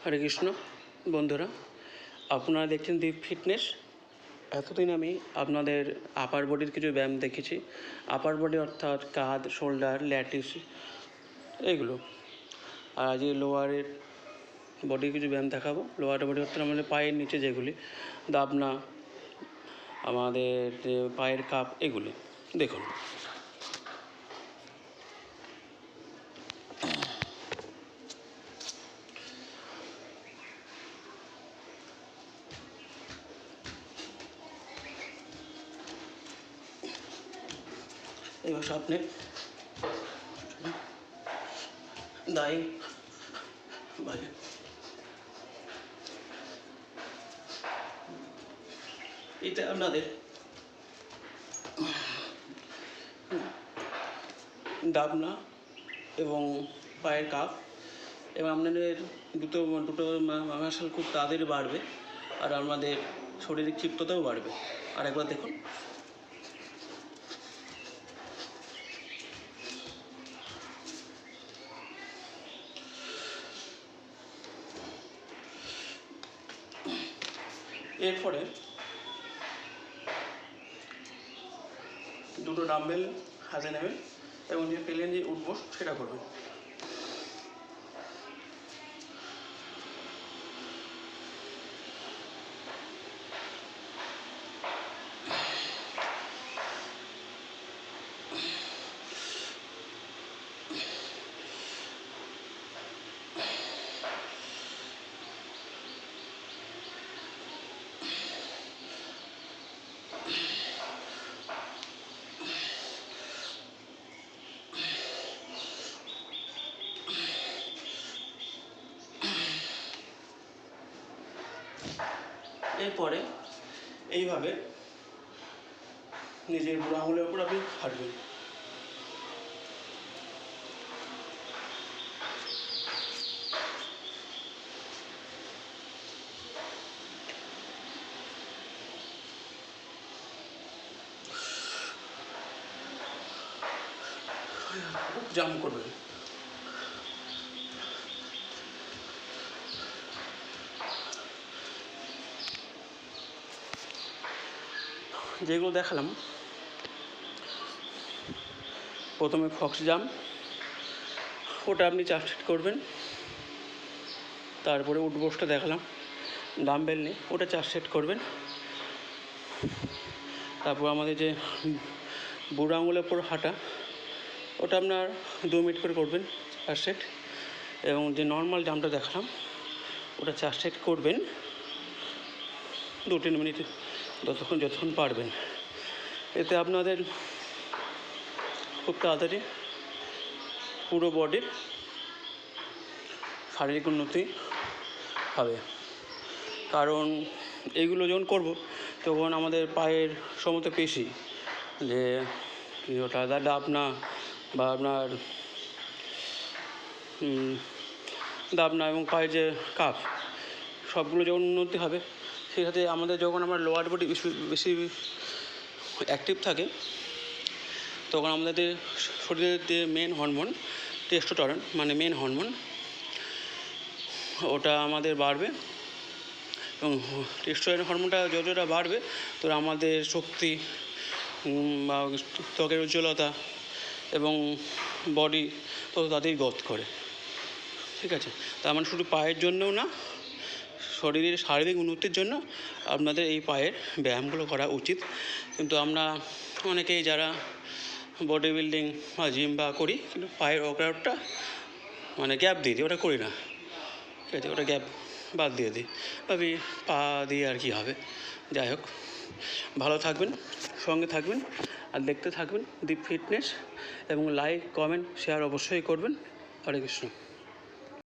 হরে কৃষ্ণ বন্ধুরা, আপনারা দেখছেন দীপ ফিটনেস। এতদিন আমি আপনাদের আপার বডির কিছু ব্যায়াম দেখেছি। আপার বডি অর্থাৎ কাঁধ, শোল্ডার, ল্যাটিস এইগুলো। আর আজকে লোয়ারের বডির কিছু ব্যায়াম দেখাবো। লোয়ার বডি অর্থাৎ আমাদের পায়ের নিচে যেগুলি, দাবনা, আমাদের যে পায়ের কাপ, এগুলি দেখুন। এবার সামনে দাঁড়িয়ে বাইরে এটা আপনাদের দাবনা এবং পায়ের কাপ, এবং আপনাদের দুটো মাসল খুব তাড়াতাড়ি বাড়বে আর আমাদের শরীরের ক্ষিপ্ততাও বাড়বে। আর একবার দেখুন, এরপরে দুটো ডাম্বেল হাতে নেবেন এবং যে পেলেন যে উঠবো সেটা করবেন। এরপরে এইভাবে নিজের বুড়ো আঙুলের উপর আপনি হাঁটবেন। জাম্প করবেন। যেগুলো দেখালাম, প্রথমে ফক্স জাম্প, ওটা আপনি 4 সেট করবেন। তারপরে উঠবোসটা দেখালাম, ডাম্বেল নিয়ে ওটা 4 সেট করবেন। তারপর আমাদের যে বুড়ো আঙুলের উপর হাঁটা, ওটা আপনার 2 মিনিট করে করবেন 4 সেট। এবং যে নর্মাল জাম্পটা দেখালাম, ওটা 4 সেট করবেন 2-3 মিনিট, যতক্ষণ পারবেন। এতে আপনাদের খুব তাড়াতাড়ি পুরো বডির শারীরিক উন্নতি হবে। কারণ এইগুলো যখন করব তখন আমাদের পায়ের সমস্ত পেশি, যে ওটা দাবনা বা আপনার দাবনা এবং পায়ের যে কাপ, সবগুলো যখন উন্নতি হবে, সেই সাথে আমাদের যখন আমরা লোয়ার বডি বেশি অ্যাক্টিভ থাকে, তখন আমাদের শরীরের যে মেন হরমোন টেস্টোস্টেরন, মানে মেন হরমোন, ওটা আমাদের বাড়বে। এবং টেস্টোস্টেরন হরমোনটা যতটা বাড়বে, তো আমাদের শক্তি বা ত্বকের উজ্জ্বলতা এবং বডি তত তাড়াতাড়ি গ্রোথ করে। ঠিক আছে, তার মানে শুধু পায়ের জন্যও না, শরীরের শারীরিক উন্নতির জন্য আপনাদের এই পায়ের ব্যায়ামগুলো করা উচিত। কিন্তু আমরা অনেকেই যারা বডি বিল্ডিং বা জিম বা করি, কিন্তু পায়ের ওয়ার্কআউটটা মানে গ্যাপ দিয়ে দিই, ওটা করি না। ঠিক আছে, ওটা গ্যাপ বাদ দিয়ে দিই, ভাবি পা দিয়ে আর কি হবে। যাই হোক, ভালো থাকবেন, সঙ্গে থাকবেন আর দেখতে থাকবেন দীপ ফিটনেস, এবং লাইক, কমেন্ট, শেয়ার অবশ্যই করবেন। হরে কৃষ্ণ।